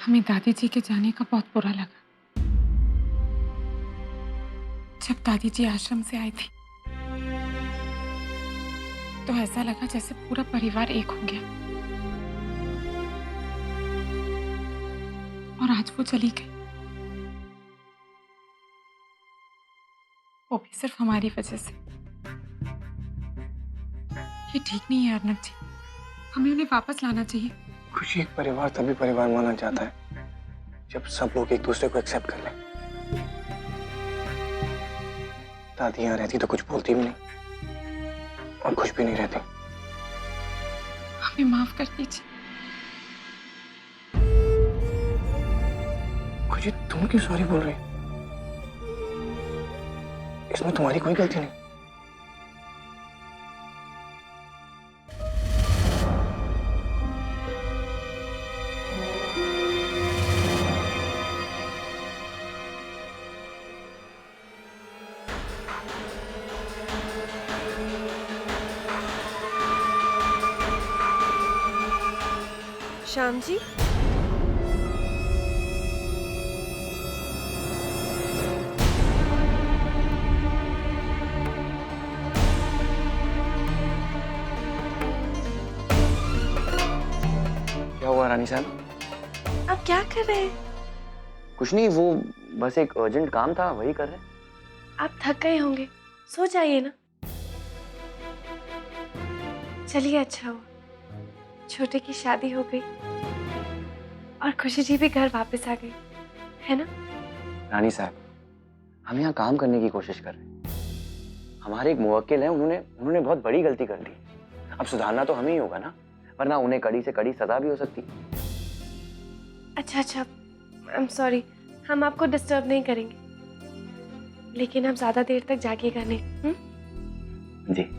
हमें दादी जी के जाने का बहुत बुरा लगा। जब दादी जी आश्रम से आई थी तो ऐसा लगा जैसे पूरा परिवार एक हो गया। और आज वो चली गई, वो भी सिर्फ हमारी वजह से। ये ठीक नहीं है अर्नब जी, हमें उन्हें वापस लाना चाहिए। खुशी, एक परिवार तभी परिवार माना जाता है जब सब लोग एक दूसरे को एक्सेप्ट कर लें। दादी यहाँ रहती तो कुछ बोलती भी नहीं और खुश भी नहीं रहती। हमें माफ कर दीजिए। खुशी, तुम क्यों सॉरी बोल रही? इसमें तुम्हारी कोई गलती नहीं। श्याम जी, क्या हुआ रानी साहब? आप क्या कर रहे हैं? कुछ नहीं, वो बस एक अर्जेंट काम था, वही कर रहे हैं। आप थक गए होंगे, सो जाइए ना। चलिए, अच्छा हुआ छोटे की शादी हो गई और खुशी जी भी घर वापस आ गई, है ना? रानी साहब, हम यहाँ काम करने की कोशिश कर रहे हैं। हमारे एक मुवक्किल हैं, उन्होंने बहुत बड़ी गलती कर दी। अब सुधारना तो हमें ही होगा ना, वरना उन्हें कड़ी से कड़ी सजा भी हो सकती। अच्छा, आई एम सॉरी, हम आपको डिस्टर्ब नहीं करेंगे, लेकिन आप ज्यादा देर तक जागिएगा नहीं। जी।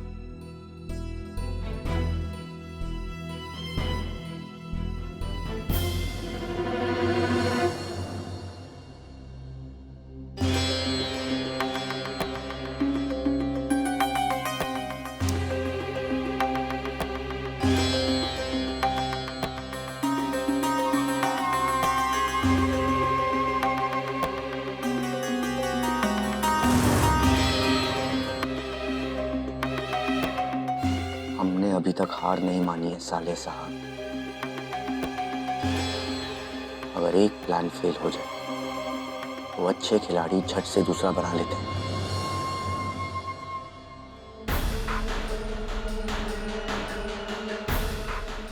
हमने अभी तक हार नहीं मानी है साले साहब। अगर एक प्लान फेल हो जाए तो अच्छे खिलाड़ी झट से दूसरा बना लेते हैं।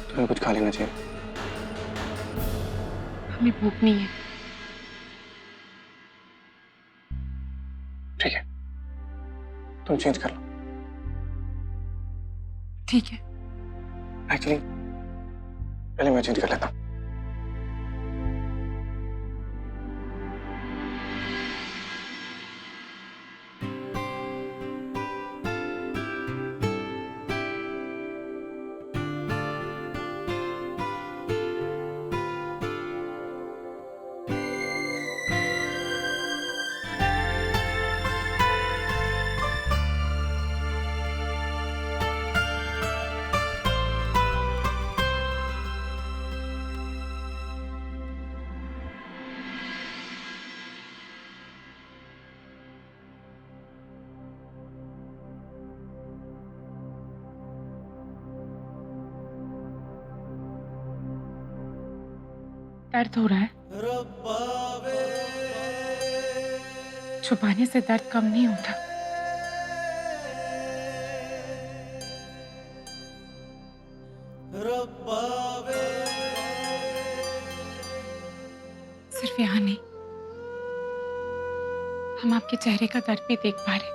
तुम्हें कुछ खा लेना चाहिए। हमें भूख नहीं है। ठीक है, तुम चेंज कर लो। ठीक है। एक्चुअली पहले मैं चेंज कर लेता हूँ। दर्द हो रहा है? छुपाने से दर्द कम नहीं होता। सिर्फ यहाँ नहीं, हम आपके चेहरे का दर्द भी देख पा रहे।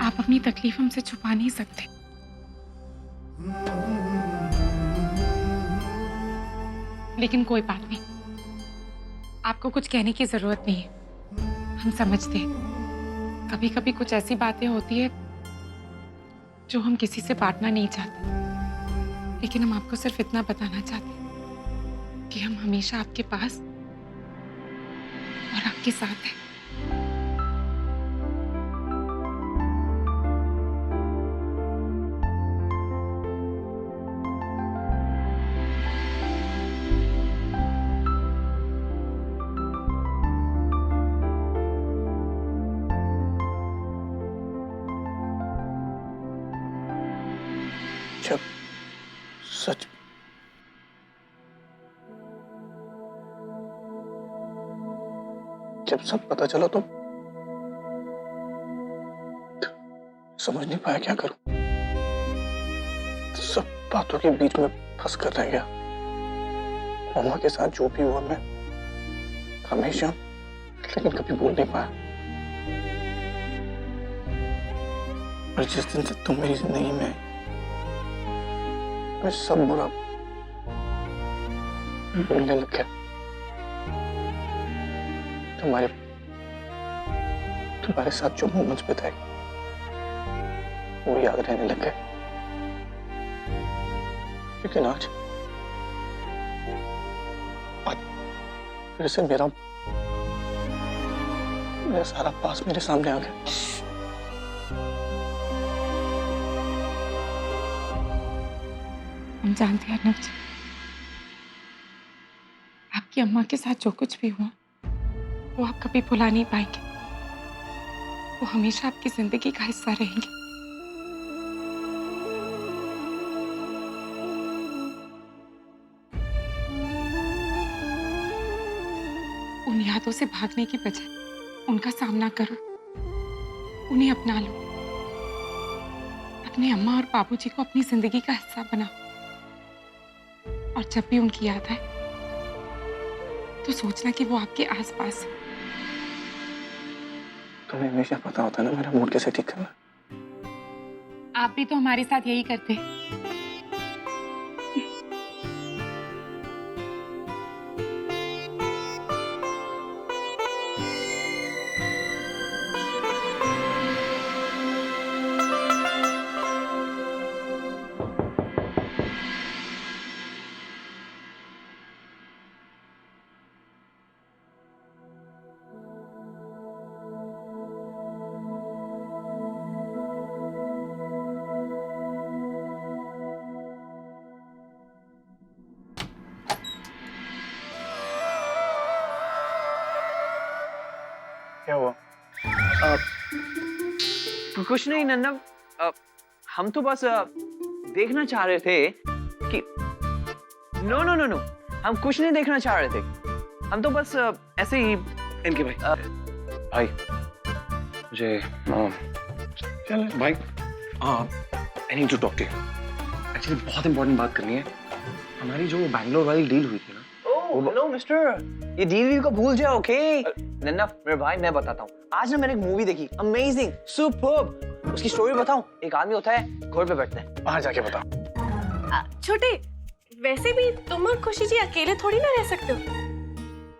आप अपनी तकलीफ हमसे छुपा नहीं सकते। लेकिन कोई बात नहीं, आपको कुछ कहने की जरूरत नहीं है। हम समझते हैं कभी कभी कुछ ऐसी बातें होती है जो हम किसी से बांटना नहीं चाहते, लेकिन हम आपको सिर्फ इतना बताना चाहते हैं कि हम हमेशा आपके पास और आपके साथ हैं। सच जब सब पता चला तो समझ नहीं पाया क्या करूं। सब बातों के बीच में फंस कर रह गया। मम्मा के साथ जो भी हुआ मैं हमेशा लेकिन कभी बोल नहीं पाया। और जिस दिन से तुम मेरी जिंदगी में आई मैं सब बुरा बोलने लग गया। तुम्हारे साथ जो मोमेंट्स बिताए वो याद रहने लग गए। लेकिन आज फिर से मेरा सारा पास मेरे सामने आ गया। हम जानते हैं अर्नब जी, आपकी अम्मा के साथ जो कुछ भी हुआ वो आप कभी भुला नहीं पाएंगे। वो हमेशा आपकी जिंदगी का हिस्सा रहेंगे। उन यादों से भागने की बजाय उनका सामना करो, उन्हें अपना लो, अपने अम्मा और बाबूजी को अपनी जिंदगी का हिस्सा बनाओ। और जब भी उनकी याद आए तो सोचना कि वो आपके आसपास है। तुम्हें हमेशा पता होता है ना मेरा मूड कैसे ठीक करना। आप भी तो हमारे साथ यही करते हैं। क्या हुआ? कुछ नहीं नन्ना, हम तो बस देखना चाह रहे थे कि नो नो नो नो, हम कुछ नहीं देखना चाह रहे थे। हम तो बस ऐसे ही इनके भाई भाई मुझे चल भाई I need to talk to you. Actually बहुत इंपॉर्टेंट बात करनी है। हमारी जो बैंगलोर वाली डील हुई थी ना। हेलो मिस्टर, ये डील को भूल जाओ, ओके? नन्ना मेरे भाई, मैं बताता हूँ। आज ना मैंने एक मूवी देखी, अमेजिंग, सुपर्ब। उसकी स्टोरी बताऊं? एक आदमी होता है, घोड़े पे बैठता है। बाहर जाके बता। छोटे, वैसे भी तुम और खुशी जी अकेले थोड़ी ना रह सकते हो।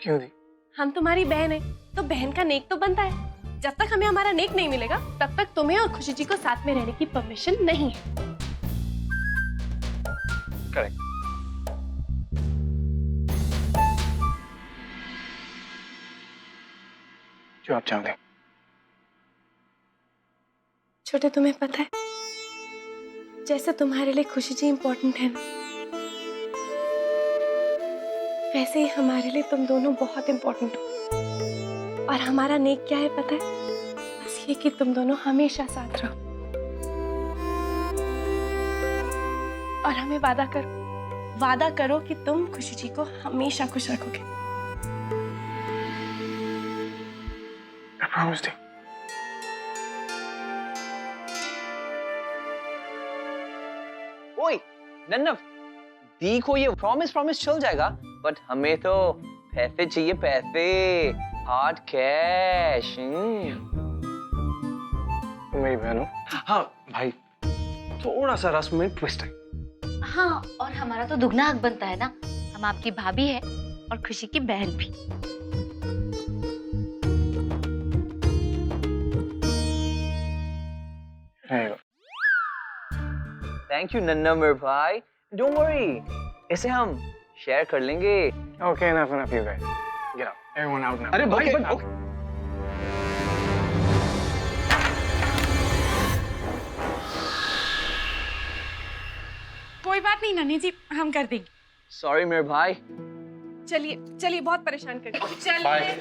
क्यों दी? हम तुम्हारी बहन है तो बहन का नेक तो बनता है। जब तक हमें हमारा नेक नहीं मिलेगा तब तक तुम्हें और खुशी जी को साथ में रहने की परमिशन नहीं है। करेक्ट। जो आप चाहते हैं। छोटे, तुम्हें पता है जैसे तुम्हारे लिए खुशी जी इम्पोर्टेंट है ना, वैसे ही हमारे लिए तुम दोनों बहुत इम्पोर्टेंट हो। और हमारा नेक क्या है पता है? बस ये कि तुम दोनों हमेशा साथ रहो। और हमें वादा करो कि तुम खुशी जी को हमेशा खुश रखोगे। I promise you. ओए नन्ना, दी को ये प्रॉमिस चल जाएगा, बट हमें तो पैसे चाहिए, पैसे, हार्ड कैश। तुम मेरी बहन हो। हाँ भाई, थोड़ा सा रस्म में ट्विस्ट है। हाँ, और हमारा तो दुगना हक बनता है ना। हम आपकी भाभी है और खुशी की बहन भी। थैंक यू नन्ना मेरे भाई, डोंट वरी, इसे हम शेयर कर लेंगे। Okay, enough, you guys. Get out. Everyone out now. अरे भाई, कोई बात नहीं नन्ही जी, हम कर देंगे। सॉरी मेरे भाई। चलिए बहुत परेशान कर दिया। चलिए।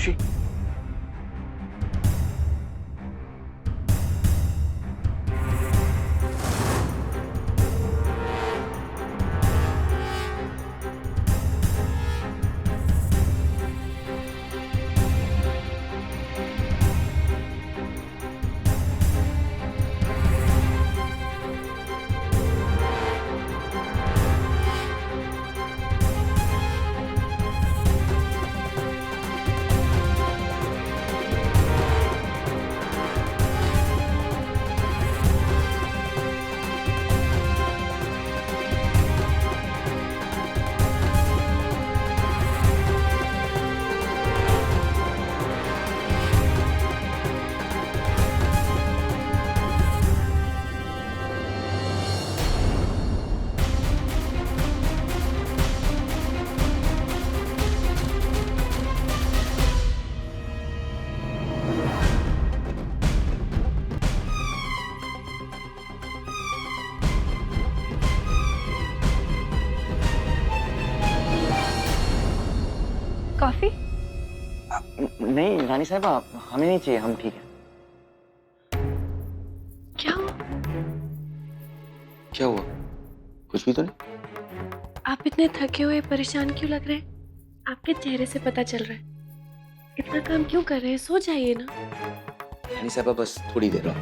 खुशी, कॉफी? नहीं रानी साहब, हमें नहीं चाहिए, हम ठीक है। क्या हुआ? क्या हुआ? कुछ भी तो नहीं। आप इतने थके हुए परेशान क्यों लग रहे हैं? आपके चेहरे से पता चल रहा है। इतना काम क्यों कर रहे हैं? सो जाइए ना। रानी साहब बस थोड़ी देर और।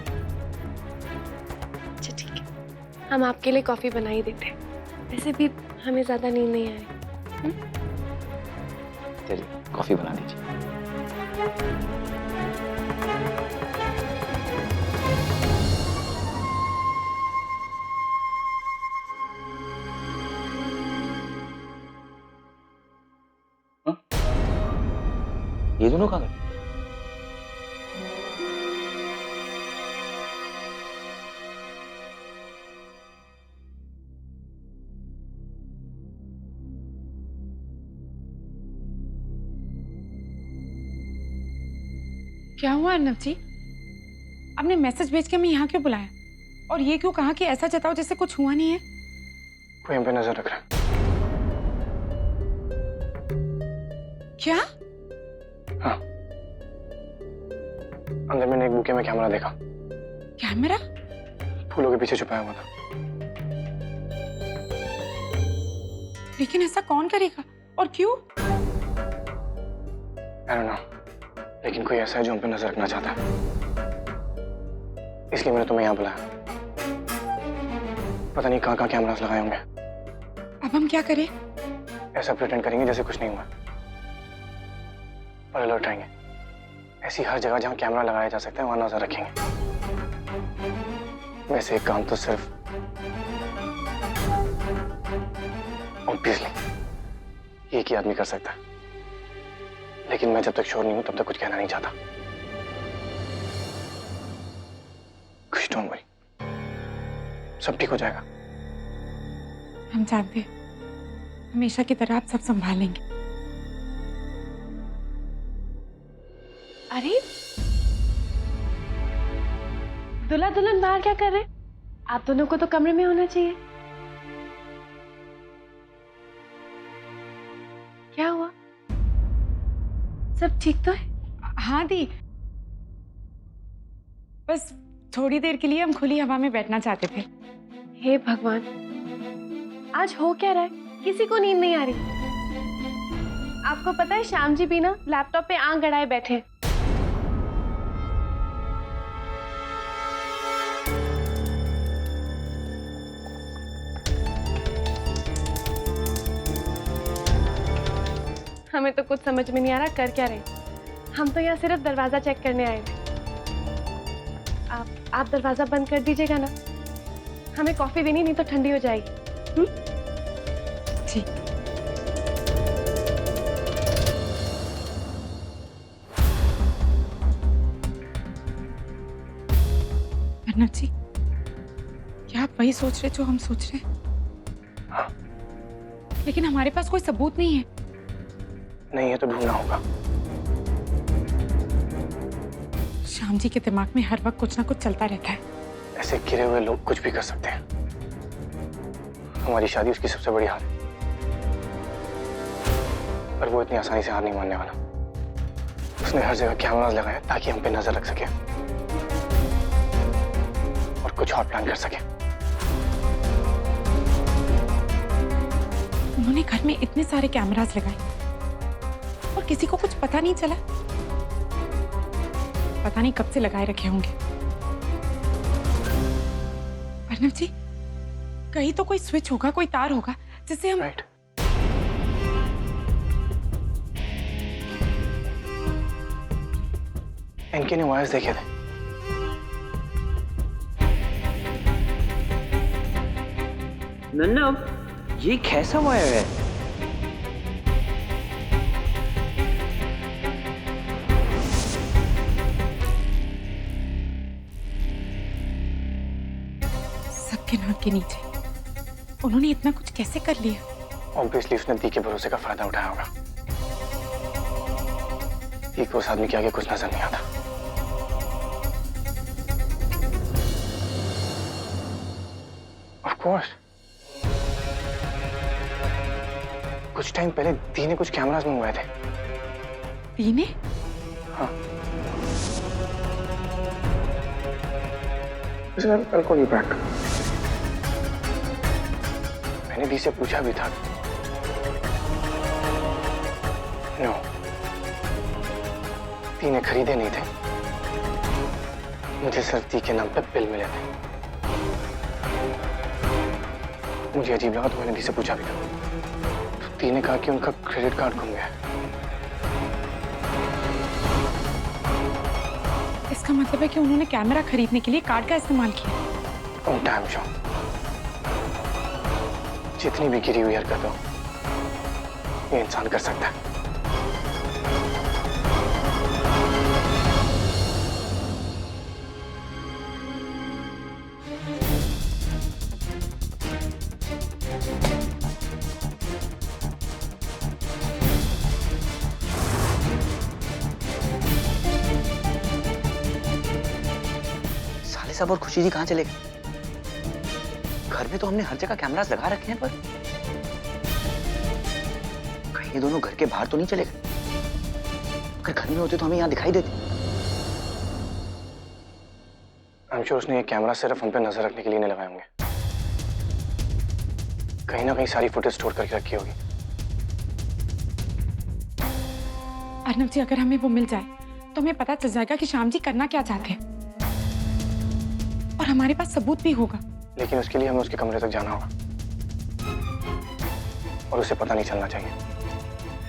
अच्छा ठीक है, हम आपके लिए कॉफी बना ही देते हैं। वैसे भी हमें ज्यादा नींद नहीं आ रही। चलिए कॉफी बना दीजिए। ये दोनों कहाँ गए? क्या हुआ अर्नब जी? आपने मैसेज भेज के हमें यहाँ क्यों बुलाया? और ये क्यों कहा कि ऐसा जताओ जैसे कुछ हुआ नहीं है? कोई हम पे नजर रख रहा है। क्या? हाँ, अंदर मैंने एक बुके में कैमरा देखा, कैमरा? फूलों के पीछे छुपाया हुआ था। लेकिन ऐसा कौन करेगा और क्यों? I don't know, लेकिन कोई ऐसा है जो हम पे नजर रखना चाहता है, इसलिए मैंने तुम्हें यहाँ बुलाया। पता नहीं कहाँ कहाँ कैमरास लगाए होंगे। अब हम क्या करें? ऐसा प्रिटेंड करेंगे जैसे कुछ नहीं हुआ, और अलर्ट रहेंगे। ऐसी हर जगह जहाँ कैमरा लगाया जा सकता है वहां नजर रखेंगे। वैसे एक काम तो सिर्फ ऑब्वियसली एक ही आदमी कर सकता है, लेकिन मैं जब तक श्योर नहीं हूं तब तक कुछ कहना नहीं चाहता। कुछ डोंट वरी, सब ठीक हो जाएगा। हम जानते हैं, हमेशा की तरह आप सब संभालेंगे। अरे दुल्हा दुल्हन बाहर क्या कर रहे हैं? आप दोनों को तो कमरे में होना चाहिए। क्या हुआ? सब ठीक तो है? हाँ दी, बस थोड़ी देर के लिए हम खुली हवा में बैठना चाहते थे। हे भगवान, आज हो क्या रहा है? किसी को नींद नहीं आ रही। आपको पता है श्याम जी भी ना लैपटॉप पे आंख गड़ाए बैठे हैं। हमें तो कुछ समझ में नहीं आ रहा कर क्या रहे। हम तो यहाँ सिर्फ दरवाजा चेक करने आए थे। आप दरवाजा बंद कर दीजिएगा ना, हमें कॉफी देनी, नहीं तो ठंडी हो जाएगी। जी। अर्नब जी, क्या आप वही सोच रहे जो हम सोच रहे हैं? हाँ। लेकिन हमारे पास कोई सबूत नहीं है। नहीं है तो ढूंढना होगा। श्याम जी के दिमाग में हर वक्त कुछ ना कुछ चलता रहता है। ऐसे गिरे हुए लोग कुछ भी कर सकते हैं। हमारी शादी उसकी सबसे बड़ी हार है, पर वो इतनी आसानी से हार नहीं मानने वाला। उसने हर जगह कैमरास लगाए ताकि हम पे नजर रख सके और कुछ और प्लान कर सके। उन्होंने घर में इतने सारे कैमरास लगाए और किसी को कुछ पता नहीं चला। पता नहीं कब से लगाए रखे होंगे। अर्नव जी, कहीं तो कोई स्विच होगा, कोई तार होगा जिससे हम राइट। इनके ने वायर्स देखे थे। नन्ना, ये कैसा वायर है? सबके नाक के नीचे उन्होंने इतना कुछ कैसे कर लिया? ऑब्वियसली उसने दी के भरोसे का फायदा उठाया होगा। दी को उस आदमी के आगे कुछ नजर नहीं आता। ऑफ कोर्स कुछ टाइम पहले दी ने कुछ कैमरास मंगवाए थे। दी ने? हाँ, कल को बैक। मैंने दी से पूछा भी था। नो, दी ने खरीदे नहीं थे। मुझे सिर्फ दी के नाम पे बिल मिले थे। मुझे अजीब लगा तो मैंने दी से पूछा भी था। तो दी ने कहा कि उनका क्रेडिट कार्ड गुम गया है। इसका मतलब है कि उन्होंने कैमरा खरीदने के लिए कार्ड का इस्तेमाल किया। Oh damn sure. जितनी भी गिरी हुई हरकत हो, ये इंसान कर सकता है। साले साहब और खुशी जी कहाँ चले गए? घर में तो हमने हर जगह कैमरास लगा रखे हैं, पर कहीं ये दोनों घर के बाहर तो नहीं चले गए? अगर घर में होते तो हमें यहाँ दिखाई देते। I'm sure उसने ये कैमरा सिर्फ हम पे नजर रखने के लिए नहीं लगाए होंगे। कहीं ना कहीं सारी फुटेज स्टोर करके रखी होगी। अर्नव जी, अगर हमें वो मिल जाए तो हमें पता चल जाएगा कि श्याम जी करना क्या चाहते हैं और हमारे पास सबूत भी होगा। लेकिन उसके लिए हमें उसके कमरे तक जाना होगा और उसे पता नहीं चलना चाहिए।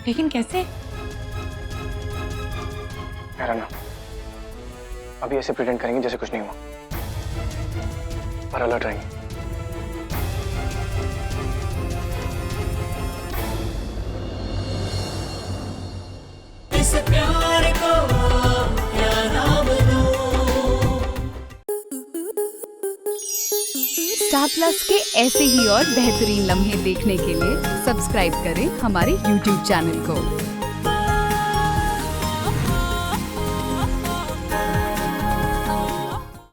लेकिन कैसे? ना, अभी ऐसे प्रिटेंड करेंगे जैसे कुछ नहीं हुआ, पर अलर्ट रहेंगे। इस प्यार को क्या नाम दूं? स्टार प्लस के ऐसे ही और बेहतरीन लम्हे देखने के लिए सब्सक्राइब करें हमारे YouTube चैनल को।